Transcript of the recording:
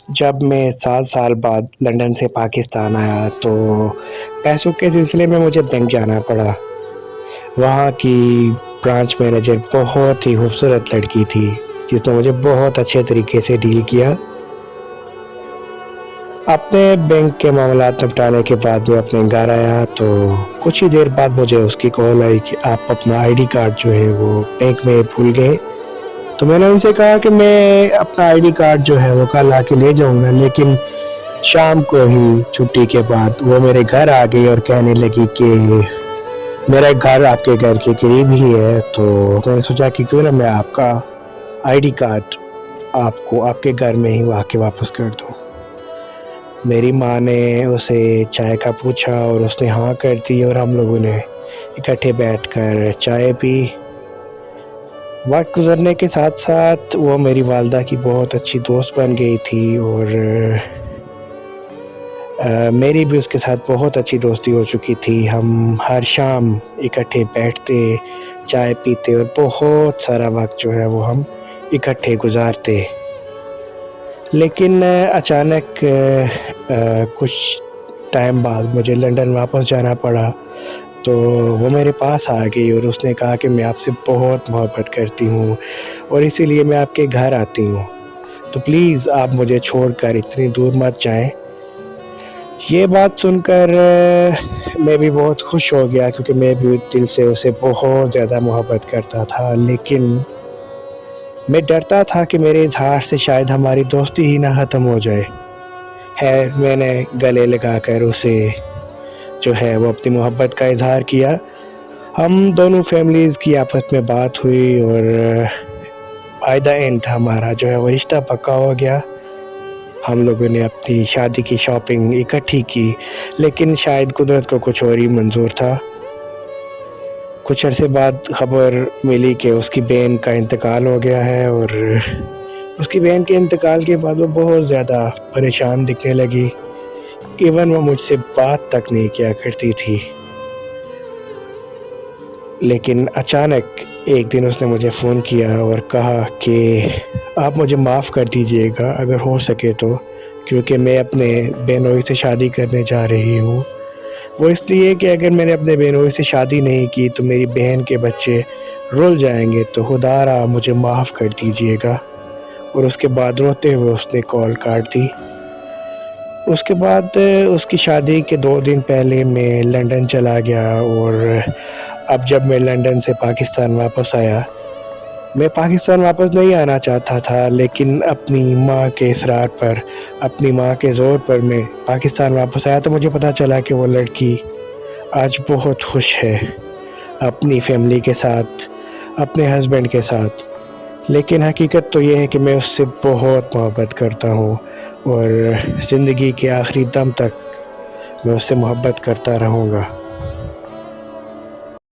جب میں 7 سال بعد لندن سے پاکستان آیا تو پیسوں کے سلسلے میں مجھے بینک جانا پڑا۔ وہاں کی برانچ مینیجر بہت ہی خوبصورت لڑکی تھی جس نے مجھے بہت اچھے طریقے سے ڈیل کیا۔ اپنے بینک کے معاملات نپٹانے کے بعد میں اپنے گھر آیا تو کچھ ہی دیر بعد مجھے اس کی کال آئی کہ آپ اپنا ID کارڈ جو ہے وہ بینک میں بھول گئے۔ تو میں نے ان سے کہا کہ میں اپنا ID کارڈ جو ہے وہ کل آ کے لے جاؤں گا، لیکن شام کو ہی چھٹی کے بعد وہ میرے گھر آ گئی اور کہنے لگی کہ میرا گھر آپ کے گھر کے قریب ہی ہے، تو میں نے سوچا کہ کیوں نہ میں آپ کا ID کارڈ آپ کو آپ کے گھر میں ہی آ کے واپس کر دوں۔ میری ماں نے اسے چائے کا پوچھا اور اس نے ہاں کر دی اور ہم لوگوں نے اکٹھے بیٹھ کر چائے پی۔ وقت گزرنے کے ساتھ ساتھ وہ میری والدہ کی بہت اچھی دوست بن گئی تھی اور میری بھی اس کے ساتھ بہت اچھی دوستی ہو چکی تھی۔ ہم ہر شام اکٹھے بیٹھتے، چائے پیتے اور بہت سارا وقت جو ہے وہ ہم اکٹھے گزارتے۔ لیکن اچانک کچھ ٹائم بعد مجھے لندن واپس جانا پڑا، تو وہ میرے پاس آ گئی اور اس نے کہا کہ میں آپ سے بہت محبت کرتی ہوں اور اسی لیے میں آپ کے گھر آتی ہوں، تو پلیز آپ مجھے چھوڑ کر اتنی دور مت جائیں۔ یہ بات سن کر میں بھی بہت خوش ہو گیا، کیونکہ میں بھی دل سے اسے بہت زیادہ محبت کرتا تھا، لیکن میں ڈرتا تھا کہ میرے اظہار سے شاید ہماری دوستی ہی نہ ختم ہو جائے۔ میں نے گلے لگا کر اسے جو ہے وہ اپنی محبت کا اظہار کیا۔ ہم دونوں فیملیز کی آپس میں بات ہوئی اور بائی دا اینڈ ہمارا جو ہے وہ رشتہ پکا ہو گیا۔ ہم لوگوں نے اپنی شادی کی شاپنگ اکٹھی کی، لیکن شاید قدرت کو کچھ اور ہی منظور تھا۔ کچھ عرصے بعد خبر ملی کہ اس کی بہن کا انتقال ہو گیا ہے، اور اس کی بہن کے انتقال کے بعد وہ بہت زیادہ پریشان دکھنے لگی۔ ایون وہ مجھ سے بات تک نہیں کیا کرتی تھی۔ لیکن اچانک ایک دن اس نے مجھے فون کیا اور کہا کہ آپ مجھے معاف کر دیجئے گا اگر ہو سکے تو، کیونکہ میں اپنے بہنوئی سے شادی کرنے جا رہی ہوں۔ وہ اس لیے کہ اگر میں نے اپنے بہنوئی سے شادی نہیں کی تو میری بہن کے بچے رول جائیں گے، تو خدا را مجھے معاف کر دیجئے گا۔ اور اس کے بعد روتے ہوئے اس نے کال کاٹ دی۔ اس کے بعد اس کی شادی کے 2 دن پہلے میں لندن چلا گیا، اور اب جب میں لندن سے پاکستان واپس آیا، میں پاکستان واپس نہیں آنا چاہتا تھا، لیکن اپنی ماں کے اصرار پر، اپنی ماں کے زور پر میں پاکستان واپس آیا، تو مجھے پتہ چلا کہ وہ لڑکی آج بہت خوش ہے اپنی فیملی کے ساتھ، اپنے ہسبینڈ کے ساتھ۔ لیکن حقیقت تو یہ ہے کہ میں اس سے بہت محبت کرتا ہوں، اور زندگی کے آخری دم تک میں اس سے محبت کرتا رہوں گا۔